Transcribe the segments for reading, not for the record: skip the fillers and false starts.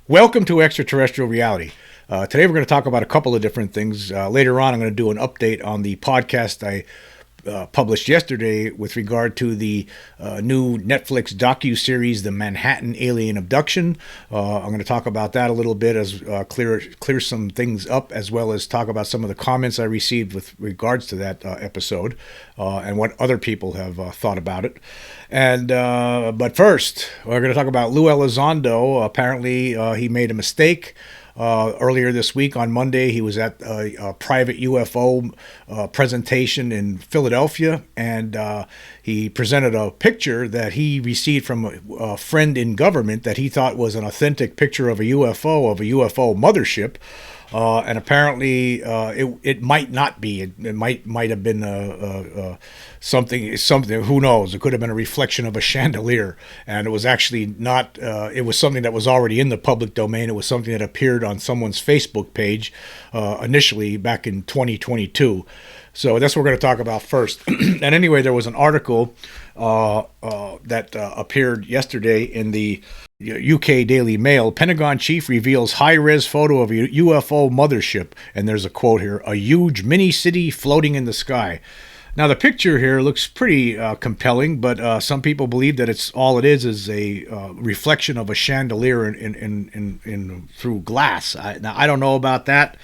Welcome to Extraterrestrial Reality. Today we're going to talk about a couple of different things. Later on, I'm going to do an update on the podcast I published yesterday with regard to the new Netflix docu-series, The Manhattan Alien Abduction. I'm going to talk about that a little bit, as clear some things up, as well as talk about some of the comments I received with regards to that episode and what other people have thought about it. And but first, we're going to talk about Lou Elizondo. Apparently, he made a mistake. Earlier this week on Monday, he was at a private UFO presentation in Philadelphia, and he presented a picture that he received from a friend in government that he thought was an authentic picture of a UFO mothership. And apparently, it might not be. It might have been something. Who knows? It could have been a reflection of a chandelier, and it was actually not. It was something that was already in the public domain. It was something that appeared on someone's Facebook page initially back in 2022. So that's what we're going to talk about first. And anyway, there was an article that appeared yesterday in the UK Daily Mail. Pentagon chief reveals high-res photo of a UFO mothership, and there's a quote here: "A huge mini-city floating in the sky." Now, the picture here looks pretty compelling, but some people believe that it's all it is a reflection of a chandelier in through glass. Now, I don't know about that.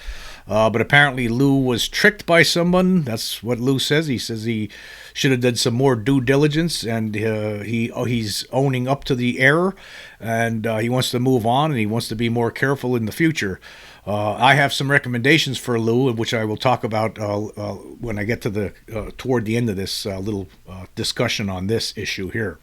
But apparently Lou was tricked by someone. That's what Lou says. He says he should have done some more due diligence, and he's owning up to the error, and he wants to move on, and he wants to be more careful in the future. I have some recommendations for Lou, which I will talk about when I get to toward the end of this little discussion on this issue here.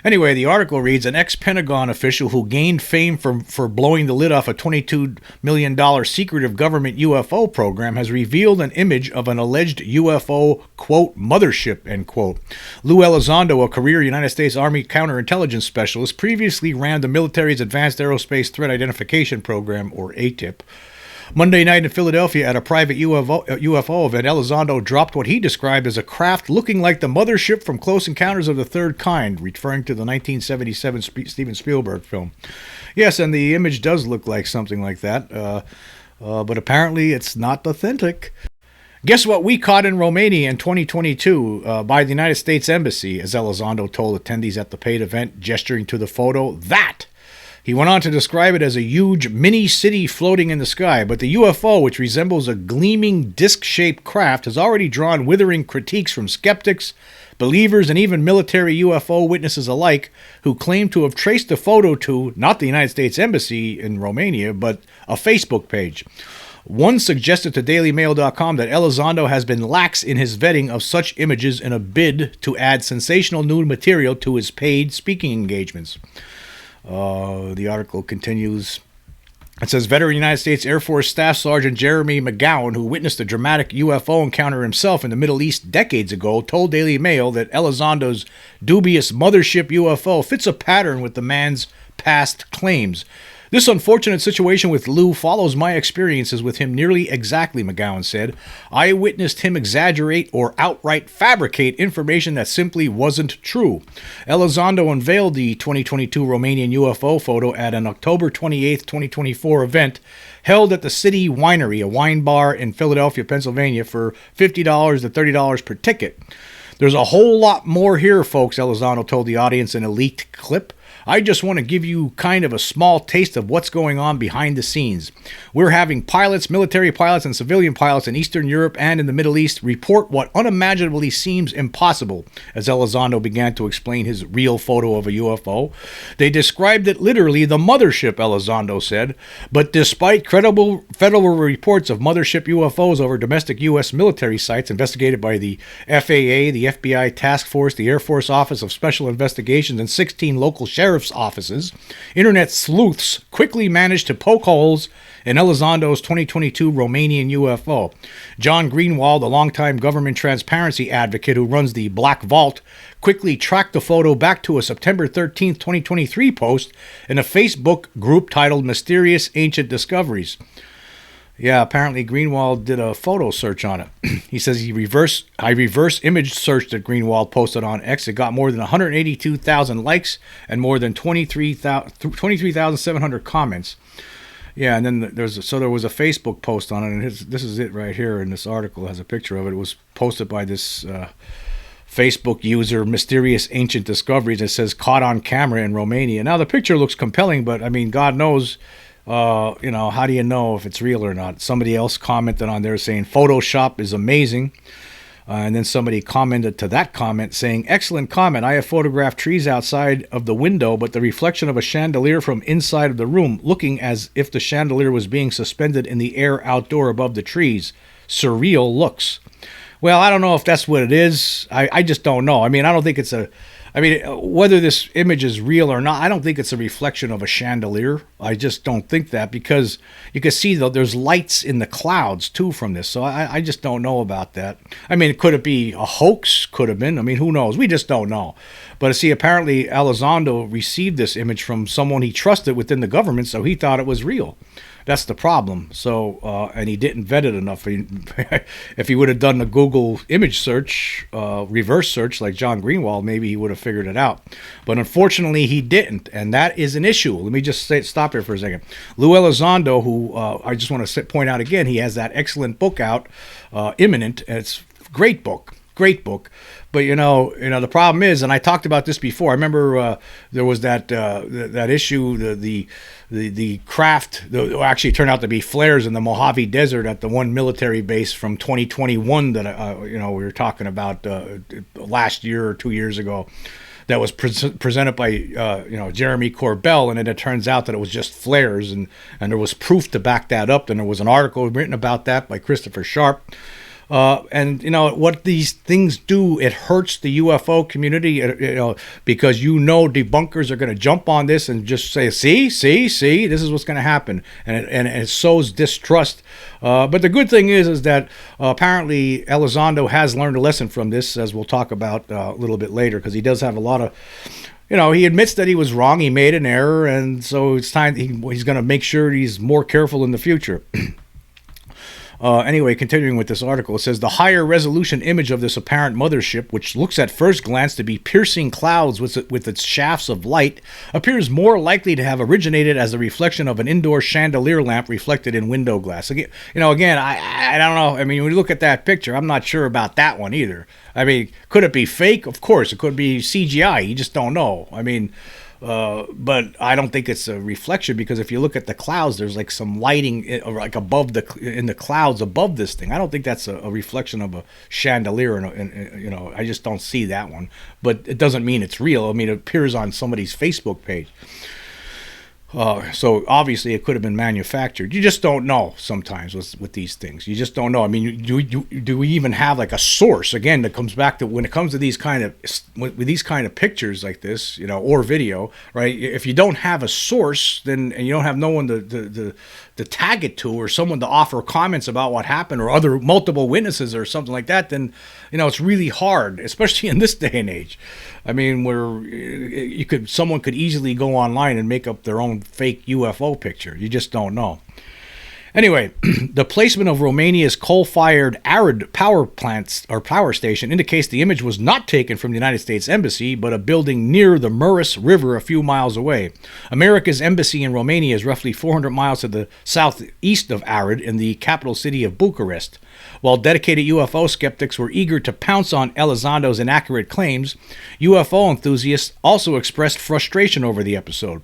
Anyway, the article reads: an ex-Pentagon official who gained fame for blowing the lid off a $22 million secretive government UFO program has revealed an image of an alleged UFO, quote, mothership, end quote. Lou Elizondo, a career United States Army counterintelligence specialist, previously ran the military's Advanced Aerospace Threat Identification Program, or ATIP. Monday night in Philadelphia at a private UFO event, Elizondo dropped what he described as a craft looking like the mothership from Close Encounters of the Third Kind, referring to the 1977 Steven Spielberg film. Yes, and the image does look like something like that, but apparently it's not authentic. Guess what we caught in Romania in 2022 by the United States Embassy, as Elizondo told attendees at the paid event, gesturing to the photo. That! He went on to describe it as a huge mini-city floating in the sky, but the UFO, which resembles a gleaming disc-shaped craft, has already drawn withering critiques from skeptics, believers, and even military UFO witnesses alike, who claim to have traced the photo to, not the United States Embassy in Romania, but a Facebook page. One suggested to DailyMail.com that Elizondo has been lax in his vetting of such images in a bid to add sensational new material to his paid speaking engagements. The article continues. It says, veteran United States Air Force Staff Sergeant Jeremy McGowan, who witnessed a dramatic UFO encounter himself in the Middle East decades ago, told Daily Mail that Elizondo's dubious mothership UFO fits a pattern with the man's past claims. This unfortunate situation with Lou follows my experiences with him nearly exactly, McGowan said. I witnessed him exaggerate or outright fabricate information that simply wasn't true. Elizondo unveiled the 2022 Romanian UFO photo at an October 28, 2024 event held at the City Winery, a wine bar in Philadelphia, Pennsylvania, for $50 to $30 per ticket. There's a whole lot more here, folks, Elizondo told the audience in a leaked clip. I just want to give you kind of a small taste of what's going on behind the scenes. We're having pilots, military pilots, and civilian pilots in Eastern Europe and in the Middle East report what unimaginably seems impossible, as Elizondo began to explain his real photo of a UFO. They described it literally the mothership, Elizondo said, but despite credible federal reports of mothership UFOs over domestic U.S. military sites investigated by the FAA, the FBI Task Force, the Air Force Office of Special Investigations, and 16 local sheriff's offices, internet sleuths quickly managed to poke holes in Elizondo's 2022 Romanian UFO. John Greenwald, a longtime government transparency advocate who runs the Black Vault, quickly tracked the photo back to a September 13, 2023 post in a Facebook group titled Mysterious Ancient Discoveries. Yeah, apparently Greenwald did a photo search on it. He says I reverse image searched that Greenwald posted on X. It got more than 182,000 likes and more than 23,700 comments. Yeah, and then there was a Facebook post on it, and this is it right here in this article. It has a picture of it. It was posted by this Facebook user, Mysterious Ancient Discoveries. It says caught on camera in Romania. Now the picture looks compelling, but I mean, God knows. How do you know if it's real or not? Somebody else commented on there saying Photoshop is amazing. And then somebody commented to that comment saying, excellent comment. I have photographed trees outside of the window, but the reflection of a chandelier from inside of the room, looking as if the chandelier was being suspended in the air outdoor above the trees. Surreal looks. Well, I don't know if that's what it is. I just don't know. I mean, I don't think it's whether this image is real or not, I don't think it's a reflection of a chandelier. I just don't think that, because you can see, though, there's lights in the clouds, too, from this. So I just don't know about that. I mean, could it be a hoax? Could have been. I mean, who knows? We just don't know. But see, apparently Elizondo received this image from someone he trusted within the government, so he thought it was real. That's the problem. So, and he didn't vet it enough. If he would have done a Google image search, reverse search like John Greenwald, maybe he would have figured it out. But unfortunately, he didn't, and that is an issue. Let me just stop here for a second. Lou Elizondo, who I just want to point out again, he has that excellent book out, Imminent. It's a great book. Great book. But the problem is, and I talked about this before. I remember there was that issue, the craft. Actually, it turned out to be flares in the Mojave Desert at the one military base from 2021 that we were talking about last year or 2 years ago. That was presented by Jeremy Corbell, and then it turns out that it was just flares, and there was proof to back that up. And there was an article written about that by Christopher Sharp. And what these things do, it hurts the UFO community, because debunkers are going to jump on this and just say, see, this is what's going to happen, and it sows distrust. But the good thing is that apparently Elizondo has learned a lesson from this, as we'll talk about a little bit later, because he does have a lot of. He admits that he was wrong, he made an error, and so it's time he's going to make sure he's more careful in the future. Anyway, continuing with this article, it says the higher resolution image of this apparent mothership, which looks at first glance to be piercing clouds with its shafts of light, appears more likely to have originated as a reflection of an indoor chandelier lamp reflected in window glass. Again, I don't know. I mean, when you look at that picture, I'm not sure about that one either. I mean, could it be fake? Of course, it could be CGI. You just don't know. I mean. But I don't think it's a reflection, because if you look at the clouds, there's like some lighting like in the clouds above this thing. I don't think that's a reflection of a chandelier, and I just don't see that one. But it doesn't mean it's real. I mean, it appears on somebody's Facebook page. So obviously it could have been manufactured. You just don't know sometimes with these things. You just don't know. I mean, do we even have like a source? Again, that comes back to when it comes to these kind of pictures like this, or video, right? If you don't have a source, and you don't have no one to tag it to, or someone to offer comments about what happened, or other multiple witnesses or something like that, then it's really hard, especially in this day and age. I mean, where someone could easily go online and make up their own fake UFO picture. You just don't know. Anyway, the placement of Romania's coal-fired Arid power plants or power station indicates the image was not taken from the United States Embassy, but a building near the Mureș River a few miles away. America's embassy in Romania is roughly 400 miles to the southeast of Arid, in the capital city of Bucharest. While dedicated UFO skeptics were eager to pounce on Elizondo's inaccurate claims, UFO enthusiasts also expressed frustration over the episode.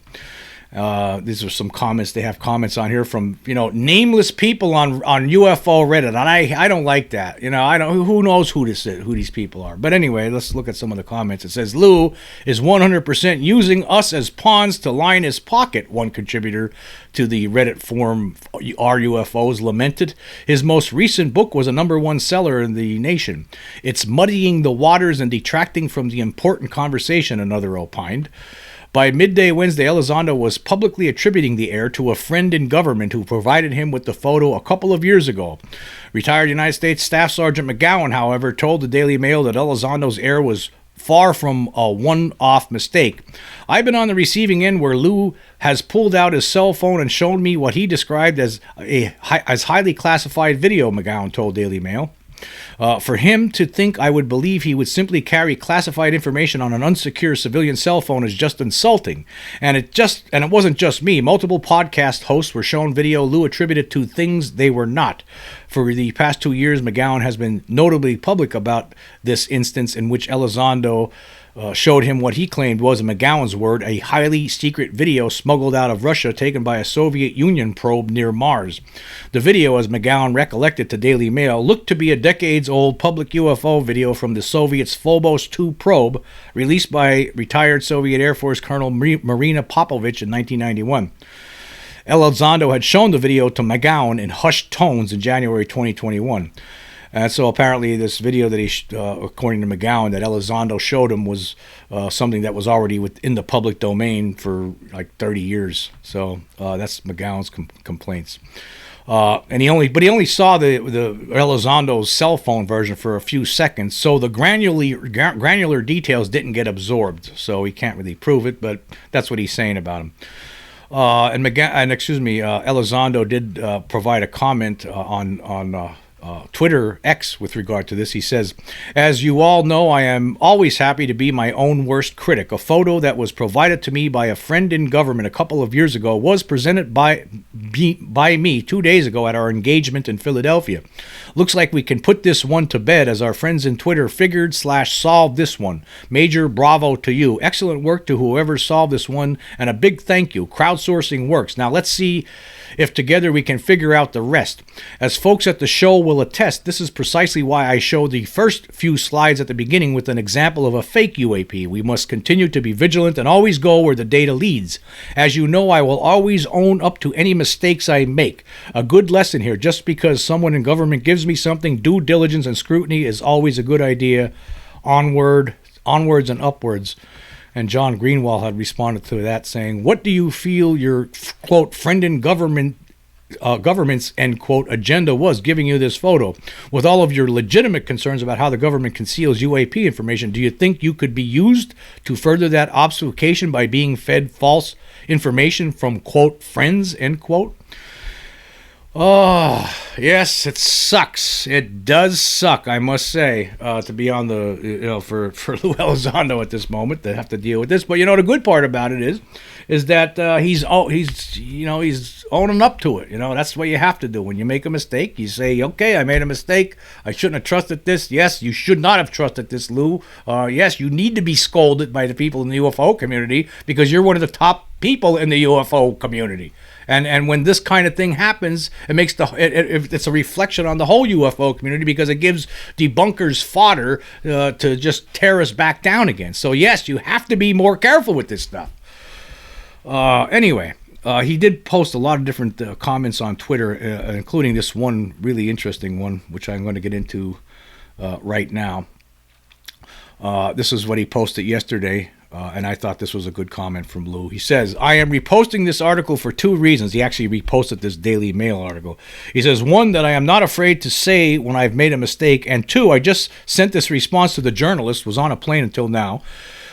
These are some comments. They have comments on here from nameless people on UFO Reddit, and I don't like that. Who knows who these people are. But anyway, let's look at some of the comments. It says Lou is 100% using us as pawns to line his pocket. One contributor to the Reddit forum Are UFOs lamented. His most recent book was a #1 seller in the nation. It's muddying the waters and detracting from the important conversation, another opined. By midday Wednesday, Elizondo was publicly attributing the error to a friend in government who provided him with the photo a couple of years ago. Retired United States Staff Sergeant McGowan, however, told the Daily Mail that Elizondo's error was far from a one-off mistake. I've been on the receiving end where Lou has pulled out his cell phone and shown me what he described as highly classified video, McGowan told Daily Mail. For him to think I would believe he would simply carry classified information on an unsecure civilian cell phone is just insulting. And it wasn't just me. Multiple podcast hosts were shown video Lou attributed to things they were not. For the past 2 years, McGowan has been notably public about this instance in which Elizondo showed him what he claimed was, in McGowan's word, a highly secret video smuggled out of Russia taken by a Soviet Union probe near Mars. The video, as McGowan recollected to Daily Mail, looked to be a decades-old public UFO video from the Soviets' Phobos 2 probe, released by retired Soviet Air Force Colonel Marina Popovich in 1991. Elizondo had shown the video to McGowan in hushed tones in January 2021. And so apparently this video that according to McGowan, that Elizondo showed him was something that was already within the public domain for like 30 years. So that's McGowan's complaints. And he only saw the Elizondo's cell phone version for a few seconds, so the granular details didn't get absorbed. So he can't really prove it, but that's what he's saying about him. Elizondo did provide a comment on Twitter X with regard to this. He says, "As you all know, I am always happy to be my own worst critic. A photo that was provided to me by a friend in government a couple of years ago was presented by me 2 days ago at our engagement in Philadelphia. Looks like we can put this one to bed, as our friends in Twitter figured/solved this one. Major bravo to you. Excellent work to whoever solved this one, and a big thank you. Crowdsourcing works. Now let's see if together we can figure out the rest. As folks at the show will attest, this is precisely why I show the first few slides at the beginning with an example of a fake UAP. We must continue to be vigilant and always go where the data leads. As you know, I will always own up to any mistakes I make. A good lesson here: just because someone in government gives me something, due diligence and scrutiny is always a good idea. Onwards and upwards." And John Greenwald had responded to that saying, "What do you feel your, quote, friend in government's, end quote, agenda was giving you this photo? With all of your legitimate concerns about how the government conceals UAP information, do you think you could be used to further that obfuscation by being fed false information from, quote, friends, end quote?" Oh, yes, it sucks. It does suck, I must say, to be on the, for Lou Elizondo at this moment, to have to deal with this. But, the good part about it is that he's owning up to it. That's what you have to do. When you make a mistake, you say, okay, I made a mistake. I shouldn't have trusted this. Yes, you should not have trusted this, Lou. Yes, you need to be scolded by the people in the UFO community because you're one of the top people in the UFO community. And when this kind of thing happens, it's a reflection on the whole UFO community because it gives debunkers fodder to just tear us back down again. So yes, you have to be more careful with this stuff. Anyway, he did post a lot of different comments on Twitter, including this one really interesting one, which I'm going to get into right now. This is what he posted yesterday. And I thought this was a good comment from Lou. He says, "I am reposting this article for two reasons." He actually reposted this Daily Mail article. He says, "One, that I am not afraid to say when I've made a mistake. And two, I just sent this response to the journalist, was on a plane until now,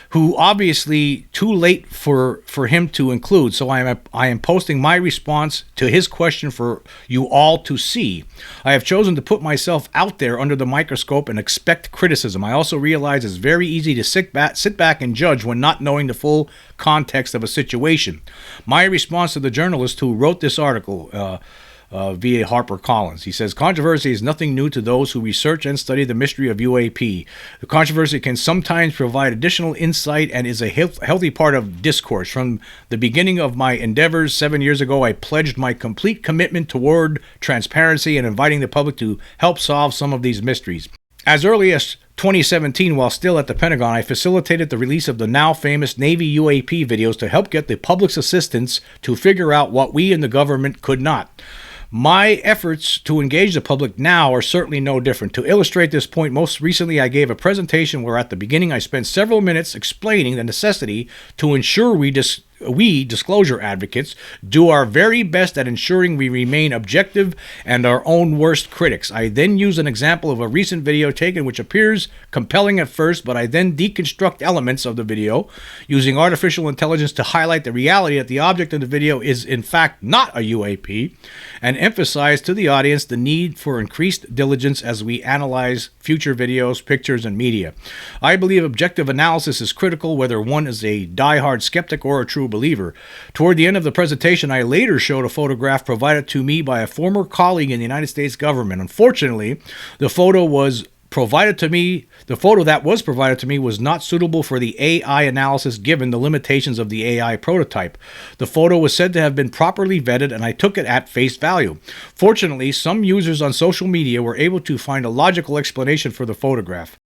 who obviously too late for him to include. So I am posting my response to his question for you all to see. I have chosen to put myself out there under the microscope and expect criticism. I also realize it's very easy to sit back and judge when not knowing the full context of a situation. My response to the journalist who wrote this article, via HarperCollins. He says, controversy is nothing new to those who research and study the mystery of UAP. The controversy can sometimes provide additional insight and is a healthy part of discourse. From the beginning of my endeavors 7 years ago, I pledged my complete commitment toward transparency and inviting the public to help solve some of these mysteries. As early as 2017, while still at the Pentagon, I facilitated the release of the now famous Navy UAP videos to help get the public's assistance to figure out what we in the government could not. My efforts to engage the public now are certainly no different. To illustrate this point, most recently I gave a presentation where at the beginning I spent several minutes explaining the necessity to ensure we we, disclosure advocates, do our very best at ensuring we remain objective and our own worst critics. I then use an example of a recent video taken which appears compelling at first, but I then deconstruct elements of the video using artificial intelligence to highlight the reality that the object in the video is in fact not a UAP, and emphasize to the audience the need for increased diligence as we analyze future videos, pictures, and media. I believe objective analysis is critical, whether one is a die-hard skeptic or a true believer. Toward the end of the presentation, I later showed a photograph provided to me by a former colleague in the United States government. Unfortunately, the photo that was provided to me was not suitable for the AI analysis given the limitations of the AI prototype. The photo was said to have been properly vetted, and I took it at face value. Fortunately, some users on social media were able to find a logical explanation for the photograph.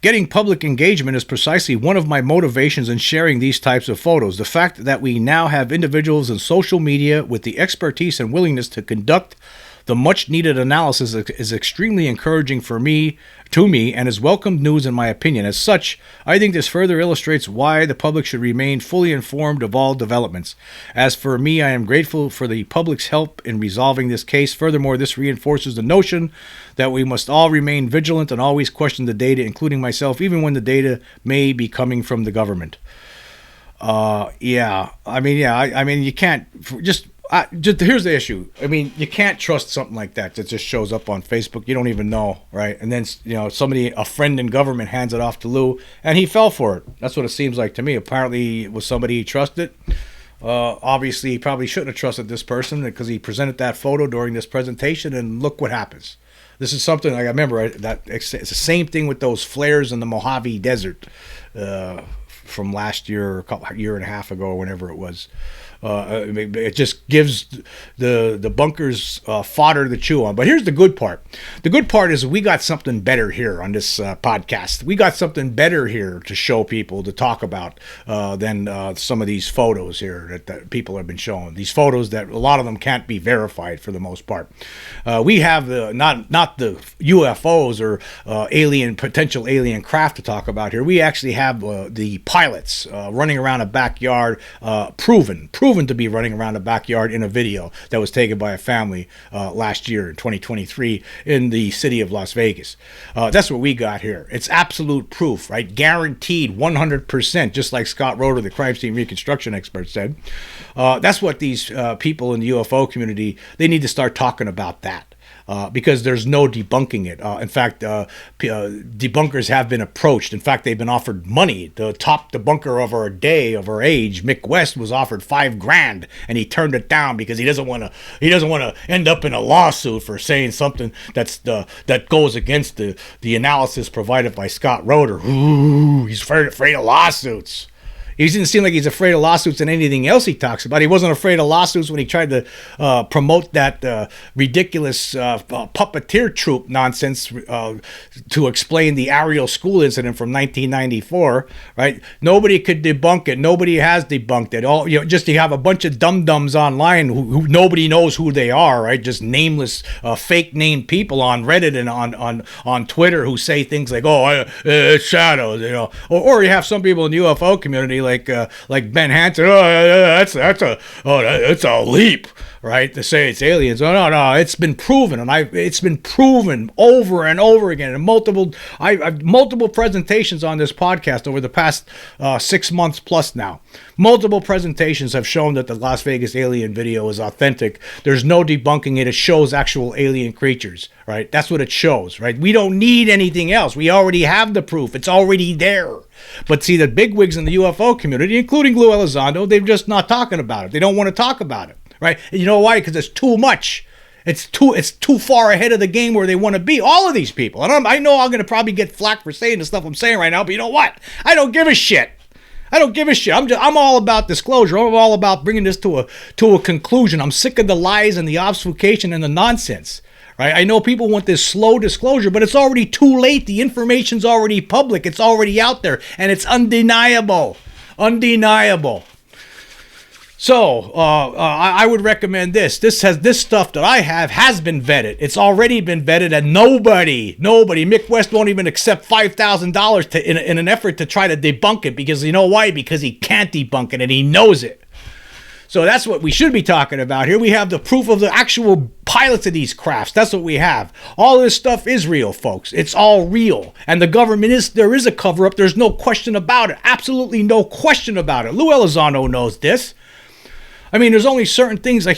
Getting public engagement is precisely one of my motivations in sharing these types of photos. The fact that we now have individuals in social media with the expertise and willingness to conduct the much-needed analysis is extremely encouraging to me, and is welcome news in my opinion. As such, I think this further illustrates why the public should remain fully informed of all developments. As for me, I am grateful for the public's help in resolving this case. Furthermore, this reinforces the notion that we must all remain vigilant and always question the data, including myself, even when the data may be coming from the government. You can't just here's the issue. I mean, you can't trust something like that just shows up on Facebook. You don't even know, right? And then, a friend in government hands it off to Lou, and he fell for it. That's what it seems like to me. Apparently, it was somebody he trusted. Obviously, he probably shouldn't have trusted this person because he presented that photo during this presentation, and look what happens. This is something I remember that it's the same thing with those flares in the Mojave Desert from last year, a year and a half ago, or whenever it was. It just gives the bunkers fodder to chew on. But here's the good part. The good part is we got something better here on this podcast. We got something better here to show people, to talk about than some of these photos here that people have been showing. These photos that a lot of them can't be verified for the most part. We have not the UFOs or potential alien craft to talk about here. We actually have the pilots running around a backyard, proven to be running around a backyard in a video that was taken by a family last year in 2023 in the city of Las Vegas. That's what we got here. It's absolute proof, right? Guaranteed 100%, just like Scott Roeder, the crime scene reconstruction expert, said. That's what these people in the UFO community, they need to start talking about that. Because there's no debunking it. In fact, debunkers have been approached. In fact, they've been offered money. The top debunker of our day, of our age, Mick West, was offered $5,000, and he turned it down because he doesn't want to end up in a lawsuit for saying something that goes against the analysis provided by Scott Roeder. Ooh, he's afraid of lawsuits. He didn't seem like he's afraid of lawsuits than anything else he talks about. He wasn't afraid of lawsuits when he tried to promote that ridiculous puppeteer troupe nonsense to explain the Ariel school incident from 1994. Right? Nobody could debunk it. Nobody has debunked it. Just you have a bunch of dum-dums online who nobody knows who they are. Right? Just nameless, fake named people on Reddit and on Twitter who say things like, "Oh, it's shadows," or you have some people in the UFO community like Ben Hansen. It's a leap, right, to say it's aliens. Oh no, it's been proven, and it's been proven over and over again in multiple presentations on this podcast over the past 6 months plus now. Multiple presentations have shown that the Las Vegas alien video is authentic. There's no debunking it. It shows actual alien creatures, right? That's what it shows, right? We don't need anything else. We already have the proof. It's already there. But see, the bigwigs in the UFO community, including Lou Elizondo, they're just not talking about it. They don't want to talk about it, right? And you know why? Because it's too much. It's too far ahead of the game where they want to be. All of these people. And I know I'm going to probably get flack for saying the stuff I'm saying right now, but you know what? I don't give a shit. I'm all about disclosure. I'm all about bringing this to a conclusion. I'm sick of the lies and the obfuscation and the nonsense. Right? I know people want this slow disclosure, but it's already too late. The information's already public. It's already out there, and it's undeniable. So I would recommend this. This stuff that I have has been vetted. It's already been vetted, and nobody, Mick West won't even accept $5,000 in an effort to try to debunk it, because you know why? Because he can't debunk it, and he knows it. So that's what we should be talking about here. We have the proof of the actual pilots of these crafts. That's what we have. All this stuff is real, folks. It's all real. And the government there is a cover-up. There's no question about it. Absolutely no question about it. Lou Elizondo knows this. I mean, there's only certain things like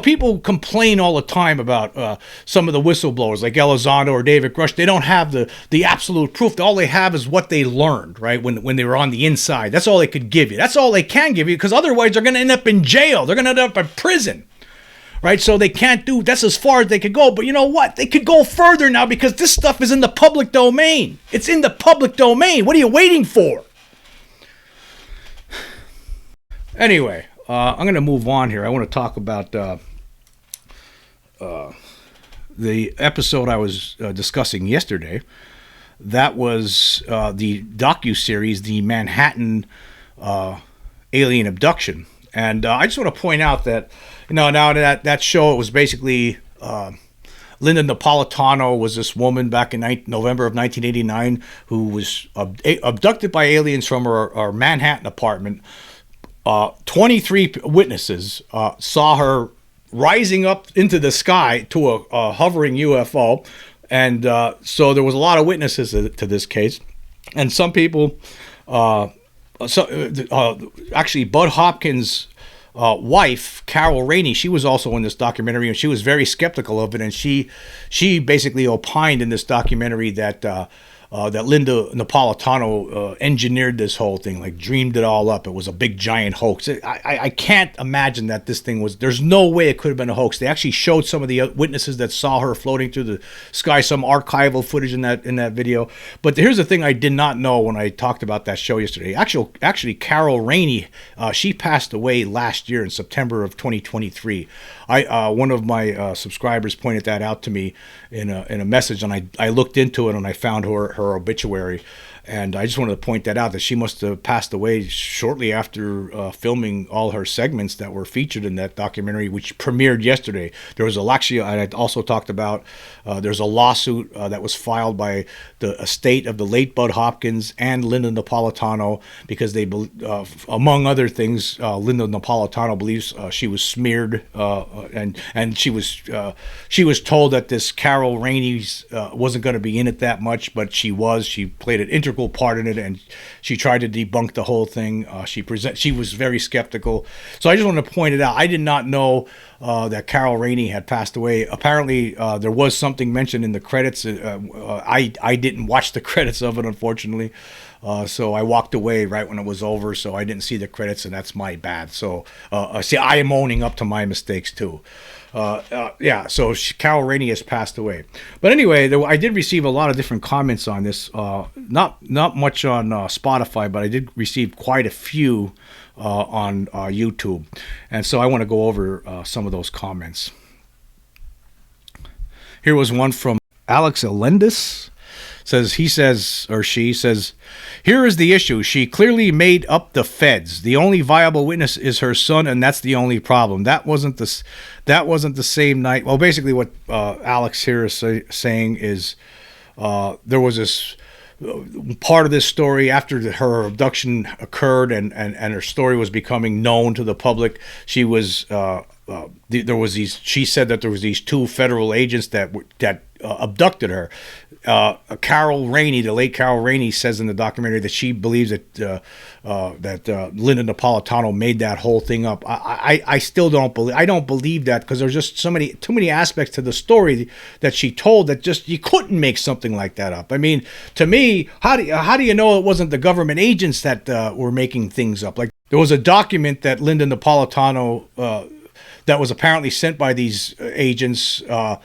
people complain all the time about some of the whistleblowers like Elizondo or David Grush. They don't have the absolute proof. All they have is what they learned, right? When they were on the inside. That's all they could give you. That's all they can give you, because otherwise they're going to end up in jail. They're going to end up in prison, right? So they can't do, that's as far as they could go. But you know what? They could go further now, because this stuff is in the public domain. It's in the public domain. What are you waiting for? Anyway. I'm going to move on here. I want to talk about the episode I was discussing yesterday. That was the docuseries, the Manhattan Alien Abduction. And I just want to point out that, now that show, it was basically Linda Napolitano was this woman back in November of 1989 who was abducted by aliens from her Manhattan apartment. 23 witnesses saw her rising up into the sky to a hovering UFO. And so there was a lot of witnesses to this case. And some people, actually Bud Hopkins' wife, Carol Rainey, she was also in this documentary, and she was very skeptical of it. And she basically opined in this documentary that Linda Napolitano engineered this whole thing, like dreamed it all up. It was a big giant hoax. I can't imagine that this thing was, there's no way it could have been a hoax. They actually showed some of the witnesses that saw her floating through the sky, some archival footage in that video. But here's the thing I did not know when I talked about that show yesterday. Actually Carol Rainey, she passed away last year in September of 2023. One of my subscribers pointed that out to me in a message, and I looked into it, and I found her obituary. And I just wanted to point that out, that she must have passed away shortly after filming all her segments that were featured in that documentary, which premiered yesterday. There was I also talked about, there's a lawsuit that was filed by the estate of the late Bud Hopkins and Linda Napolitano, because they, among other things, Linda Napolitano believes she was smeared, and she was told that this Carol Rainey's wasn't going to be in it that much, but she was. She played an integral part in it, and she tried to debunk the whole thing. She was very skeptical. So I just wanted to point it out. I did not know that Carol Rainey had passed away. Apparently, there was something mentioned in the credits. I didn't watch the credits of it, unfortunately. So I walked away right when it was over, so I didn't see the credits, and that's my bad. So, see, I am owning up to my mistakes, too. So Carol Rainey has passed away. But anyway, I did receive a lot of different comments on this. Not much on Spotify, but I did receive quite a few on YouTube. And so I want to go over some of those comments. Here was one from Alex Elendis. She says, here is the issue. She clearly made up the feds. The only viable witness is her son, and that's the only problem. That wasn't the same night. Well, basically what Alex here is saying is there was this part of this story after her abduction occurred, and her story was becoming known to the public. She was she said that there was these two federal agents that abducted her. Carol Rainey, the late Carol Rainey, says in the documentary that she believes that Linda Napolitano made that whole thing up. I still don't believe that, because there's just too many aspects to the story that she told that just you couldn't make something like that up. I mean, to me, how do you know it wasn't the government agents that were making things up? Like, there was a document that Linda Napolitano that was apparently sent by these agents to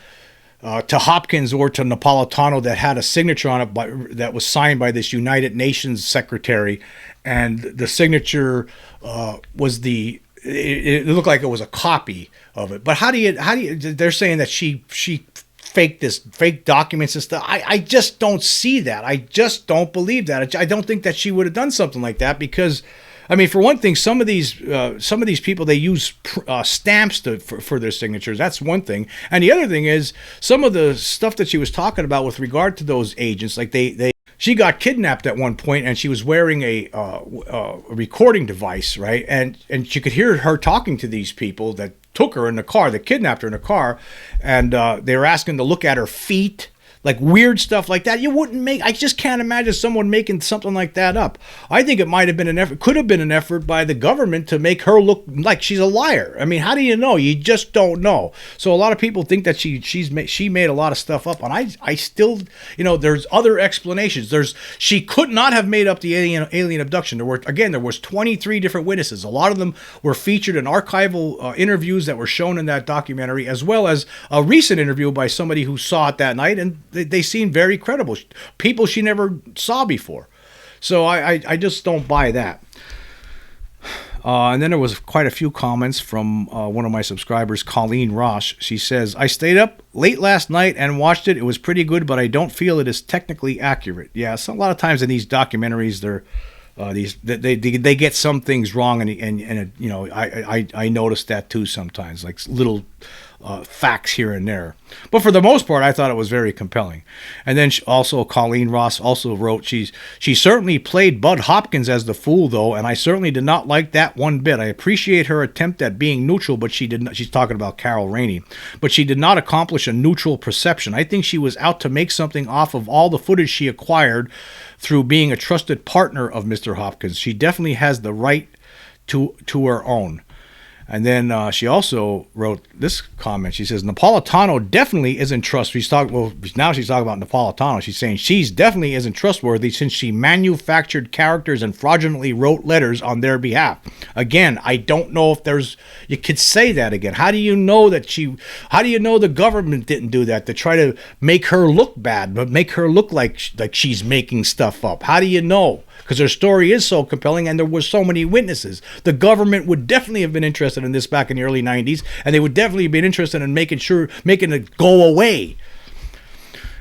Hopkins or to Napolitano that had a signature on it that was signed by this United Nations secretary, and the signature was it looked like it was a copy of it. But how do you they're saying that she faked documents and stuff. I just don't see that. I just don't believe that. I don't think that she would have done something like that, because I mean, for one thing, some of these people, they use stamps for their signatures. That's one thing. And the other thing is some of the stuff that she was talking about with regard to those agents, like she got kidnapped at one point, and she was wearing a recording device, right? And she could hear her talking to these people that took her in the car, that kidnapped her in the car, and they were asking to look at her feet, like weird stuff like that. You wouldn't make, I just can't imagine someone making something like that up. I think it might have been an effort, could have been an effort by the government to make her look like she's a liar. I mean, how do you know? You just don't know. So a lot of people think that she made a lot of stuff up, and I still, there's other explanations. She could not have made up the alien abduction. There was 23 different witnesses. A lot of them were featured in archival interviews that were shown in that documentary, as well as a recent interview by somebody who saw it that night, and they seem very credible. People she never saw before. So I just don't buy that. And then there was quite a few comments from one of my subscribers, Colleen Ross. She says, I stayed up late last night and watched it. It was pretty good, but I don't feel it is technically accurate. Yeah, so a lot of times in these documentaries, they get some things wrong, and I noticed that too sometimes, like little facts here and there. But for the most part, I thought it was very compelling. And then Colleen Ross also wrote, she certainly played Bud Hopkins as the fool, though, and I certainly did not like that one bit. I appreciate her attempt at being neutral, but she did not. She's talking about Carol Rainey, but she did not accomplish a neutral perception. I think she was out to make something off of all the footage she acquired through being a trusted partner of Mr. Hopkins. She definitely has the right to her own. And then she also wrote this comment. She says, Napolitano definitely isn't trustworthy. Now she's talking about Napolitano. She's saying she's definitely isn't trustworthy since she manufactured characters and fraudulently wrote letters on their behalf. Again, I don't know if you could say that again. How do you know the government didn't do that to try to make her look bad, but make her look like she's making stuff up? How do you know? Because her story is so compelling and there were so many witnesses. The government would definitely have been interested in this back in the early 90s, and they would definitely have been interested in making it go away.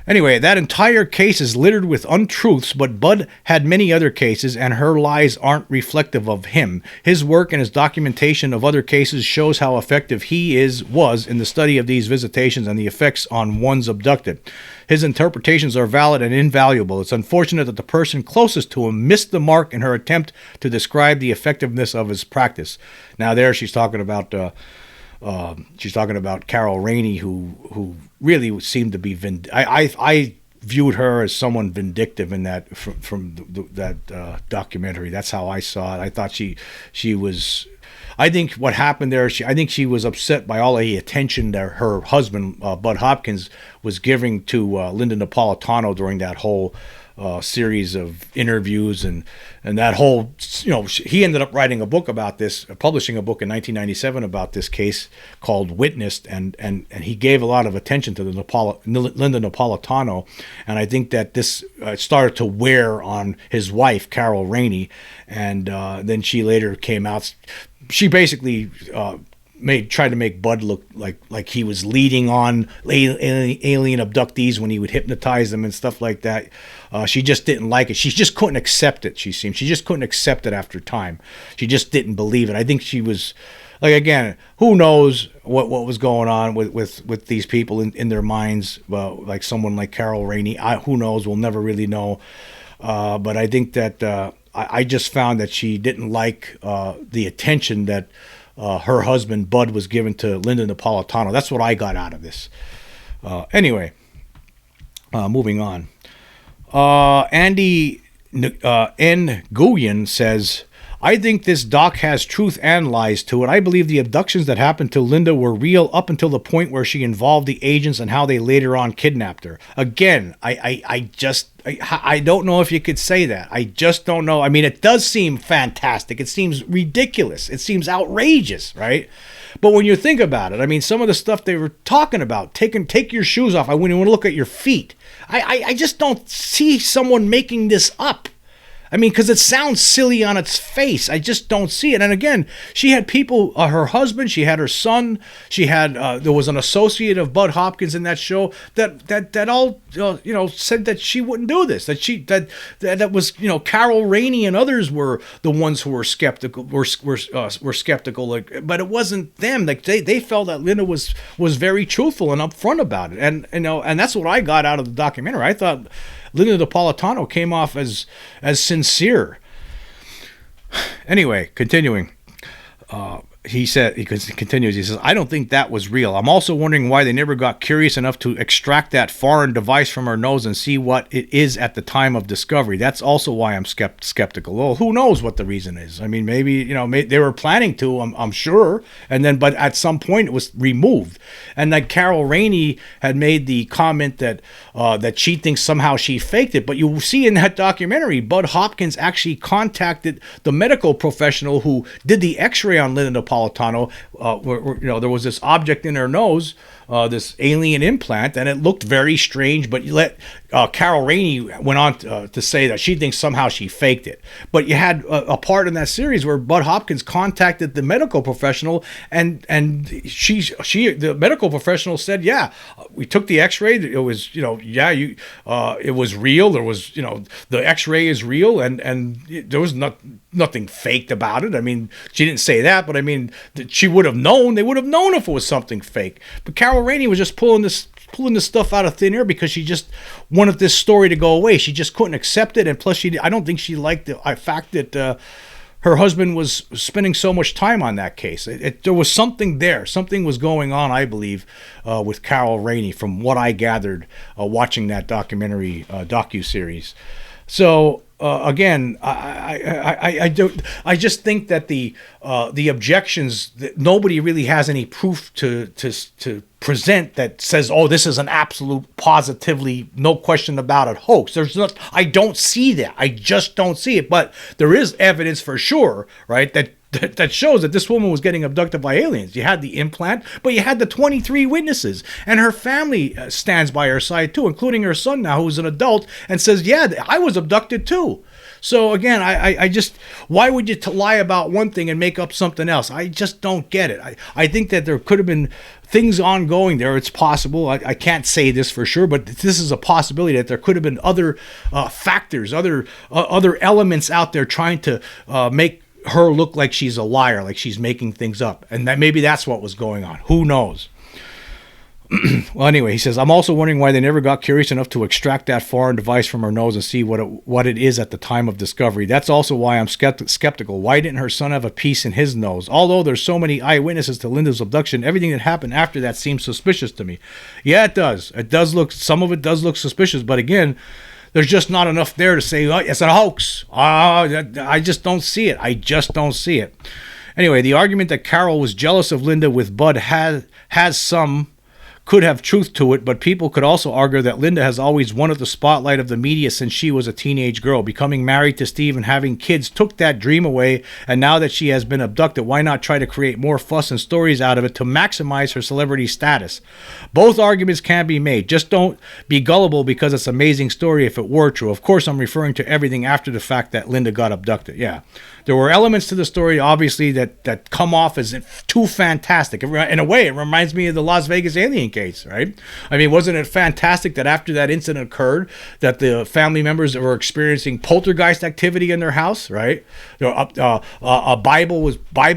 Anyway, that entire case is littered with untruths, but Bud had many other cases, and her lies aren't reflective of him. His work and his documentation of other cases shows how effective he was in the study of these visitations and the effects on one's abducted. His interpretations are valid and invaluable. It's unfortunate that the person closest to him missed the mark in her attempt to describe the effectiveness of his practice. Now there she's talking about Carol Rainey, who really seemed to be I viewed her as someone vindictive in that from that documentary. That's how I saw it. I thought she was. I think what happened there, I think she was upset by all the attention that her husband, Bud Hopkins, was giving to Linda Napolitano during that whole series of interviews and that whole, he ended up writing a book about this, publishing a book in 1997 about this case called Witnessed, and he gave a lot of attention to Linda Napolitano, and I think that this started to wear on his wife, Carol Rainey, and then she later came out. She basically tried to make Bud look like he was leading on alien abductees when he would hypnotize them and stuff like that. She just didn't like it. She just couldn't accept it. She just couldn't accept it after time. She just didn't believe it. I think she was like, again, who knows what was going on with these people in their minds. Like someone like Carol Rainey, who knows? We'll never really know. But I think that I just found that she didn't like the attention that her husband Bud was given to Linda Napolitano. That's what I got out of this. Anyway, moving on. Andy N. Guyen says, I think this doc has truth and lies to it. I believe the abductions that happened to Linda were real up until the point where she involved the agents and how they later on kidnapped her. Again, I don't know if you could say that. I just don't know. I mean, it does seem fantastic. It seems ridiculous. It seems outrageous, right? But when you think about it, I mean, some of the stuff they were talking about, take your shoes off. I wouldn't want to look at your feet. I just don't see someone making this up. I mean, because it sounds silly on its face. I just don't see it. And again, she had people, her husband, she had her son, she had, there was an associate of Bud Hopkins in that show that all, said that she wouldn't do this, that was, Carol Rainey and others were the ones who were skeptical, were skeptical, but it wasn't them. Like they felt that Linda was very truthful and upfront about it. And that's what I got out of the documentary. I thought, Linda Napolitano came off as sincere. Anyway, continuing. He continues, he says, I don't think that was real. I'm also wondering why they never got curious enough to extract that foreign device from her nose and see what it is at the time of discovery. That's also why I'm skeptical. Well, who knows what the reason is? I mean, maybe, they were planning to, I'm sure. But at some point it was removed. And like Carol Rainey had made the comment that she thinks somehow she faked it. But you see in that documentary, Bud Hopkins actually contacted the medical professional who did the x-ray on Linda Napolitano, where there was this object in her nose, this alien implant, and it looked very strange. But Carol Rainey went on to say that she thinks somehow she faked it. But you had a part in that series where Bud Hopkins contacted the medical professional, and the medical professional said, yeah, we took the X-ray. It was it was real. There was the X-ray is real, and there was nothing faked about it. I mean, she didn't say that, but I mean, she would have known. They would have known if it was something fake. But Carol Rainey was just pulling this stuff out of thin air because she just wanted this story to go away. She just couldn't accept it, and plus, I don't think she liked the fact that her husband was spending so much time on that case. There was something there. Something was going on, I believe, with Carol Rainey, from what I gathered watching that documentary docuseries. So again, I just think that the objections, that nobody really has any proof to present that says, oh, this is an absolute, positively, no question about it hoax. I don't see that. I just don't see it. But there is evidence for sure, right, that shows that this woman was getting abducted by aliens. You had the implant, but you had the 23 witnesses, and her family stands by her side too, including her son now, who's an adult, and says, yeah, I was abducted too. So again, I just, why would you lie about one thing and make up something else? I just don't get it. I think that there could have been things ongoing there. It's possible. I can't say this for sure, but this is a possibility that there could have been other factors, other elements out there trying to make her look like she's a liar, like she's making things up. And that maybe that's what was going on. Who knows? Well, anyway, he says, I'm also wondering why they never got curious enough to extract that foreign device from her nose and see what it is at the time of discovery. That's also why I'm skeptical. Why didn't her son have a piece in his nose? Although there's so many eyewitnesses to Linda's abduction, everything that happened after that seems suspicious to me. Yeah, it does. Some of it does look suspicious, but again, there's just not enough there to say, oh, it's a hoax. I just don't see it. I just don't see it. Anyway, the argument that Carol was jealous of Linda with Bud could have truth to it, but people could also argue that Linda has always wanted the spotlight of the media since she was a teenage girl. Becoming married to Steve and having kids took that dream away, and now that she has been abducted, why not try to create more fuss and stories out of it to maximize her celebrity status? Both arguments can be made. Just don't be gullible because it's an amazing story if it were true. Of course, I'm referring to everything after the fact that Linda got abducted. Yeah. There were elements to the story, obviously, that come off as too fantastic. In a way, it reminds me of the Las Vegas alien case, right? I mean, wasn't it fantastic that after that incident occurred, that the family members were experiencing poltergeist activity in their house, right?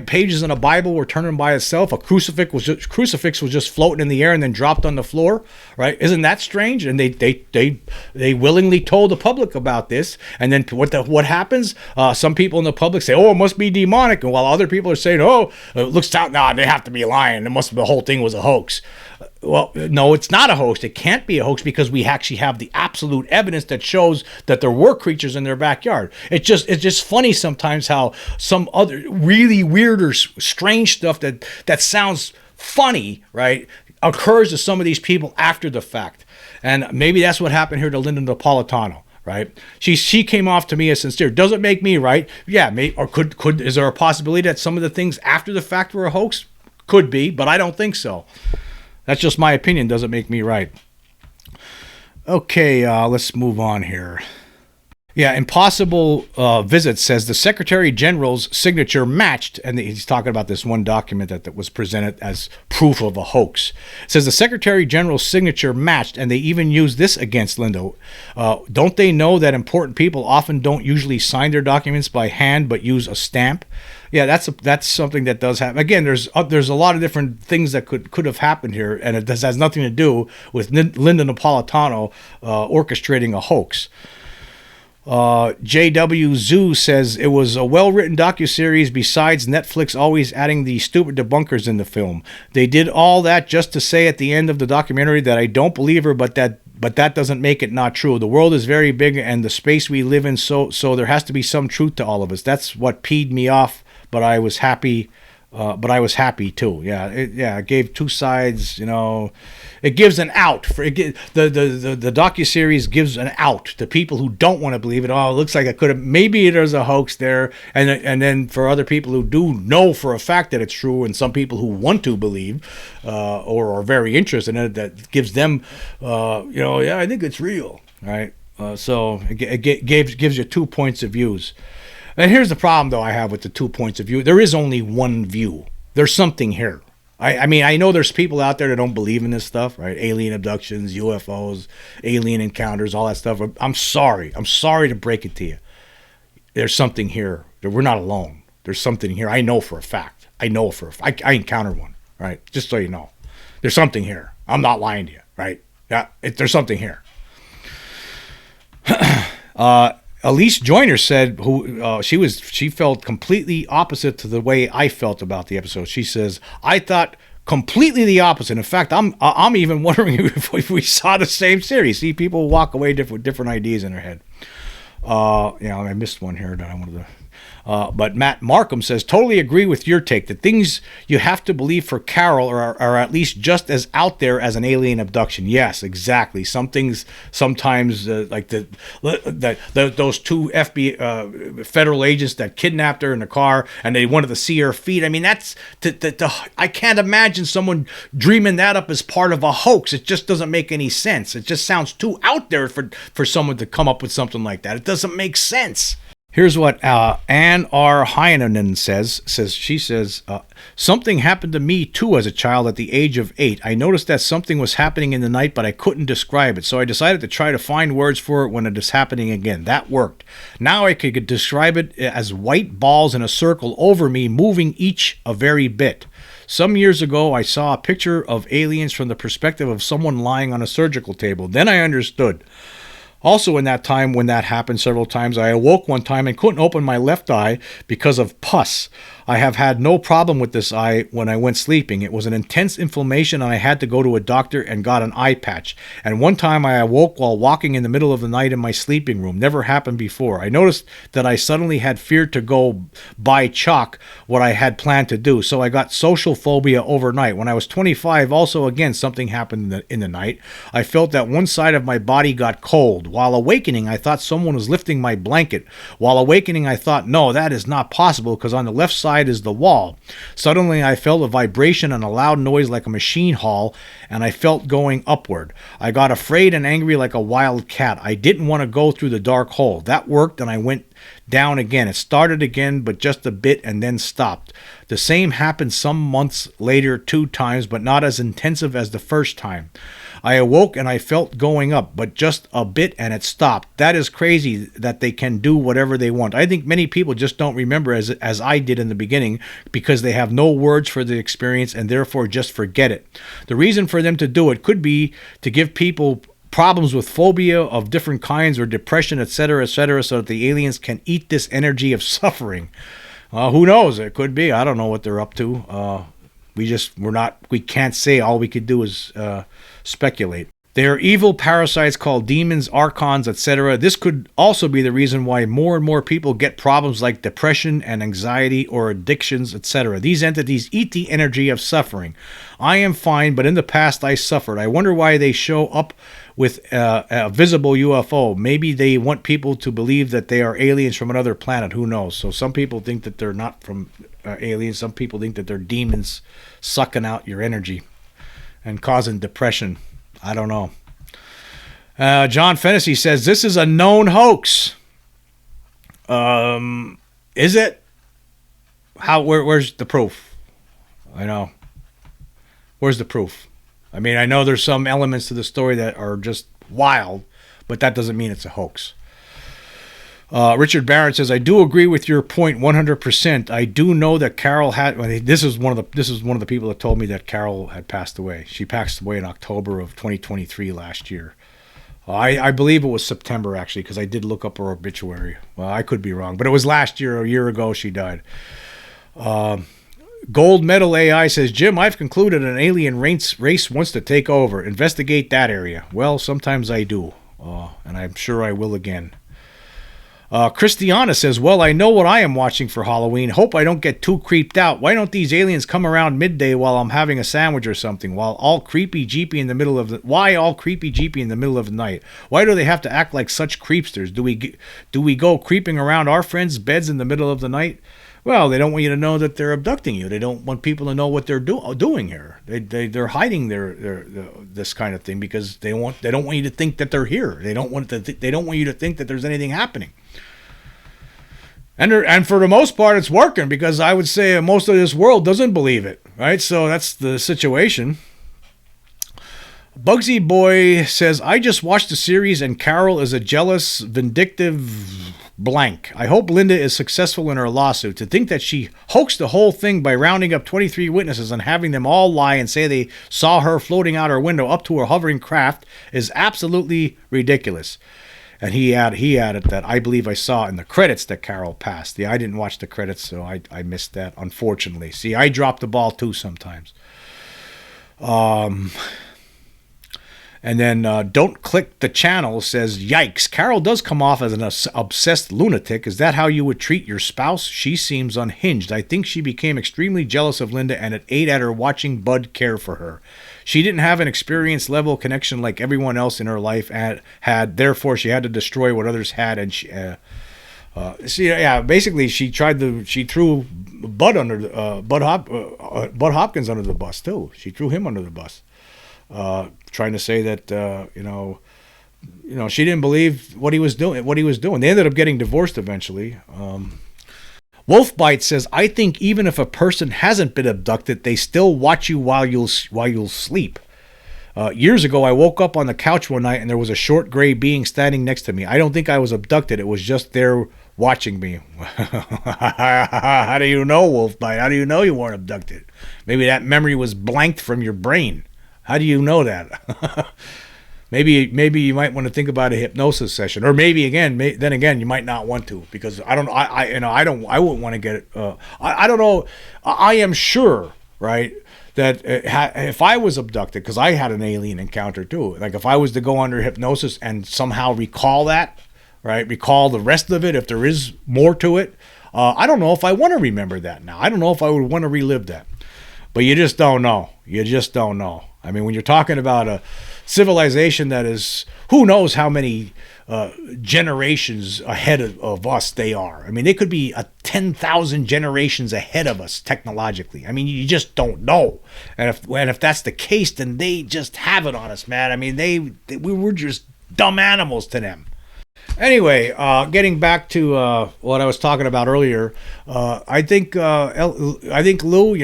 Pages in a Bible were turning by itself. A crucifix was just floating in the air and then dropped on the floor, right? Isn't that strange? And they willingly told the public about this. And then what happens? Some people in the public say, oh, it must be demonic, and while other people are saying, oh, it looks out, they have to be lying, the whole thing was a hoax. Well, no, it's not a hoax. It can't be a hoax because we actually have the absolute evidence that shows that there were creatures in their backyard. It's just funny sometimes how some other really weird or strange stuff that sounds funny, right, occurs to some of these people after the fact. And maybe that's what happened here to Linda Napolitano. Right? She came off to me as sincere. Does it make me right? Yeah, or could is there a possibility that some of the things after the fact were a hoax? Could be, but I don't think so. That's just my opinion. Doesn't make me right. Okay, let's move on here. Yeah, Impossible Visit says the Secretary General's signature matched, and he's talking about this one document that was presented as proof of a hoax. It says the Secretary General's signature matched, and they even used this against Linda. Don't they know that important people often don't usually sign their documents by hand but use a stamp? Yeah, that's something that does happen. Again, there's a lot of different things that could have happened here, and it has nothing to do with Linda Napolitano orchestrating a hoax. JW Zoo says it was a well-written docuseries besides Netflix always adding the stupid debunkers in the film. They did all that just to say at the end of the documentary that I don't believe her, but that doesn't make it not true. The world is very big and the space we live in, so there has to be some truth to all of us. That's what peed me off, but I was happy. But I was happy too. It gave two sides. It gives an out for the docuseries gives an out to people who don't want to believe it. Oh, it looks like it could have. Maybe there's a hoax there, and then for other people who do know for a fact that it's true, and some people who want to believe or are very interested in it, that gives them, I think it's real, right? So it gives you 2 points of views. And here's the problem, though, I have with the 2 points of view. There is only one view. There's something here. I mean, I know there's people out there that don't believe in this stuff, right? Alien abductions, UFOs, alien encounters, all that stuff. I'm sorry. I'm sorry to break it to you. There's something here. We're not alone. There's something here. I know for a fact. I encountered one, right? Just so you know. There's something here. I'm not lying to you, right? Yeah, there's something here. Elise Joyner said she felt completely opposite to the way I felt about the episode. She says, I thought completely the opposite. In fact, I'm even wondering if we saw the same series. See, people walk away with different ideas in their head. I missed one here that I wanted to. But Matt Markham says, totally agree with your take. The things you have to believe for Carol are at least just as out there as an alien abduction. Yes, exactly. Some things sometimes like those two FBI federal agents that kidnapped her in the car and they wanted to see her feet. I mean, I can't imagine someone dreaming that up as part of a hoax. It just doesn't make any sense. It just sounds too out there for someone to come up with something like that. It doesn't make sense. Here's what Ann R. Heinonen says. She says, something happened to me too as a child at the age of 8. I noticed that something was happening in the night, but I couldn't describe it. So I decided to try to find words for it when it is happening again. That worked. Now I could describe it as white balls in a circle over me, moving each a very bit. Some years ago, I saw a picture of aliens from the perspective of someone lying on a surgical table. Then I understood. Also, in that time when that happened several times, I awoke one time and couldn't open my left eye because of pus. I have had no problem with this eye when I went sleeping. It was an intense inflammation and I had to go to a doctor and got an eye patch. And one time I awoke while walking in the middle of the night in my sleeping room. Never happened before. I noticed that I suddenly had feared to go buy chalk, what I had planned to do. So I got social phobia overnight. When I was 25, also again, something happened in the night. I felt that one side of my body got cold. While awakening, I thought someone was lifting my blanket. While awakening, I thought, no, that is not possible because on the left side is the wall. Suddenly, I felt a vibration and a loud noise like a machine haul, and I felt going upward. I got afraid and angry like a wild cat. I didn't want to go through the dark hole. That worked, and I went down again. It started again, but just a bit and then stopped. The same happened some months later 2 times, but not as intensive as the first time. I awoke and I felt going up, but just a bit and it stopped. That is crazy that they can do whatever they want. I think many people just don't remember as I did in the beginning because they have no words for the experience and therefore just forget it. The reason for them to do it could be to give people problems with phobia of different kinds or depression, etc., so that the aliens can eat this energy of suffering. Who knows? It could be. I don't know what they're up to. We can't say. All we could do is speculate. They are evil parasites called demons, archons, etc. This could also be the reason why more and more people get problems like depression and anxiety or addictions, etc. These entities eat the energy of suffering. I am fine, but in the past I suffered. I wonder why they show up with a visible UFO. Maybe they want people to believe that they are aliens from another planet. Who knows? So some people think that they're not from aliens. Some people think that they're demons sucking out your energy and causing depression. I don't know. John Fennessy says, this is a known hoax. Is it? Where's the proof? I know. Where's the proof? I mean, I know there's some elements to the story that are just wild, but that doesn't mean it's a hoax. Richard Barrett says, I do agree with your point 100%. I do know that Carol had, this is one of the people that told me that Carol had passed away. She passed away in October of 2023 last year. I believe it was September, actually, because I did look up her obituary. Well, I could be wrong, but it was last year, a year ago, she died. Gold Medal AI says, Jim, I've concluded an alien race wants to take over. Investigate that area. Well, sometimes I do, and I'm sure I will again. Christiana says, well, I know what I am watching for Halloween. Hope I don't get too creeped out. Why don't these aliens come around midday while I'm having a sandwich or something? Why all creepy jeepy in the middle of the night? Why do they have to act like such creepsters? Do we go creeping around our friends' beds in the middle of the night? Well, they don't want you to know that they're abducting you. They don't want people to know what they're doing here. They're hiding their this kind of thing because they don't want you to think that they're here. They don't want you to think that there's anything happening. And for the most part, it's working because I would say most of this world doesn't believe it, right? So that's the situation. Bugsy Boy says, I just watched the series and Carol is a jealous, vindictive blank. I hope Linda is successful in her lawsuit. To think that she hoaxed the whole thing by rounding up 23 witnesses and having them all lie and say they saw her floating out her window up to her hovering craft is absolutely ridiculous. And he added that I believe I saw in the credits that Carol passed. Yeah, I didn't watch the credits, so I missed that, unfortunately. See, I drop the ball too sometimes. And then Don't Click the Channel says, yikes, Carol does come off as an obsessed lunatic. Is that how you would treat your spouse? She seems unhinged. I think she became extremely jealous of Linda and it ate at her watching Bud care for her. She didn't have an experience level connection like everyone else in her life had. Therefore, she had to destroy what others had. And basically, she threw Bud Hopkins under the bus too. She threw him under the bus, trying to say that she didn't believe what he was doing. They ended up getting divorced eventually. Wolfbite says, I think even if a person hasn't been abducted, they still watch you while you'll sleep. Years ago, I woke up on the couch one night and there was a short gray being standing next to me. I don't think I was abducted. It was just there watching me. How do you know, Wolfbite? How do you know you weren't abducted? Maybe that memory was blanked from your brain. How do you know that? Maybe you might want to think about a hypnosis session, or maybe then again you might not want to, because I wouldn't want to get it. I don't know. I am sure, right, that if I was abducted, because I had an alien encounter too. Like if I was to go under hypnosis and somehow recall that, right, recall the rest of it, if there is more to it, I don't know if I want to remember that now. I don't know if I would want to relive that. But you just don't know. You just don't know. I mean, when you're talking about a civilization that is, who knows how many generations ahead of us they are. I mean, they could be 10,000 generations ahead of us technologically. I mean, you just don't know. And if that's the case, then they just have it on us, man. I mean, we were just dumb animals to them. Anyway, getting back to what I was talking about earlier, I think Lou,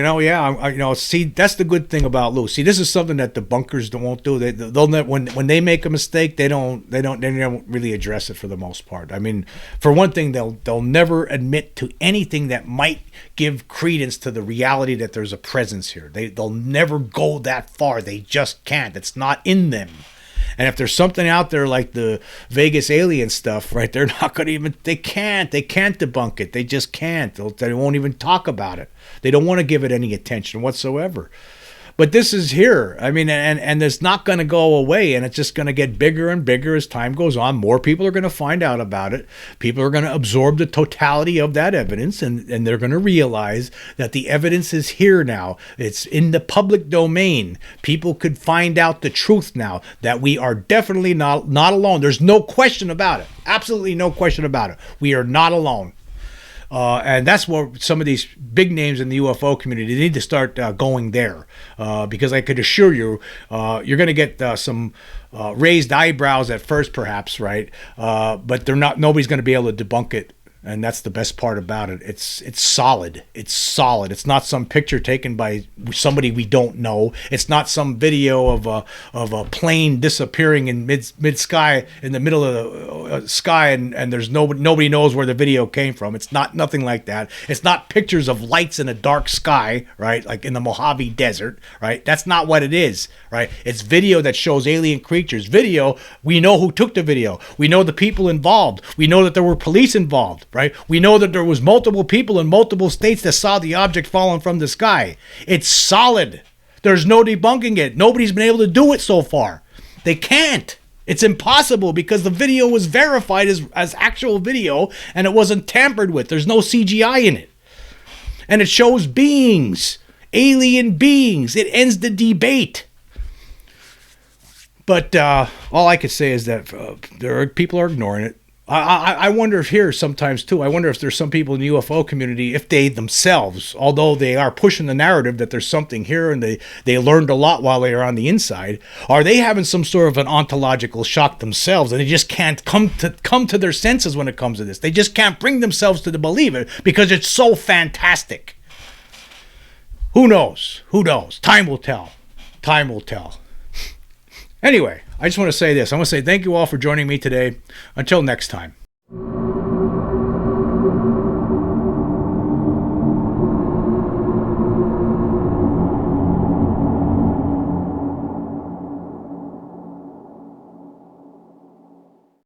see, that's the good thing about Lou. See, this is something that the bunkers won't do. When they make a mistake, they don't really address it for the most part. I mean, for one thing, they'll never admit to anything that might give credence to the reality that there's a presence here. They'll never go that far. They just can't. It's not in them. And if there's something out there like the Vegas alien stuff, right, they're not going to even, they can't debunk it. They just can't. They won't even talk about it. They don't want to give it any attention whatsoever. But this is here. I mean, and it's not going to go away, and it's just going to get bigger and bigger as time goes on. More people are going to find out about it. People are going to absorb the totality of that evidence, and they're going to realize that the evidence is here now. It's in the public domain. People could find out the truth now, that we are definitely not alone. There's no question about it. Absolutely no question about it. We are not alone. And that's where some of these big names in the UFO community need to start going there, because I could assure you, you're going to get some raised eyebrows at first, perhaps, right? But nobody's going to be able to debunk it And that's the best part about it. It's solid. It's solid. It's not some picture taken by somebody we don't know. It's not some video of a plane disappearing in mid sky, in the middle of the sky, and there's nobody knows where the video came from. It's not nothing like that. It's not pictures of lights in a dark sky, right? Like in the Mojave Desert, right? That's not what it is, right? It's video that shows alien creatures. Video, we know who took the video. We know the people involved. We know that there were police involved. Right? We know that there was multiple people in multiple states that saw the object falling from the sky. It's solid. There's no debunking it. Nobody's been able to do it so far. They can't. It's impossible because the video was verified as actual video and it wasn't tampered with. There's no CGI in it. And it shows beings, alien beings. It ends the debate. But all I could say is that people are ignoring it. I wonder if here sometimes too, I wonder if there's some people in the UFO community, if they themselves, although they are pushing the narrative that there's something here and they learned a lot while they are on the inside, are they having some sort of an ontological shock themselves and they just can't come to their senses when it comes to this? They just can't bring themselves to believe it because it's so fantastic. Who knows? Who knows? Time will tell. Time will tell. Anyway, I just want to say this. I want to say thank you all for joining me today. Until next time.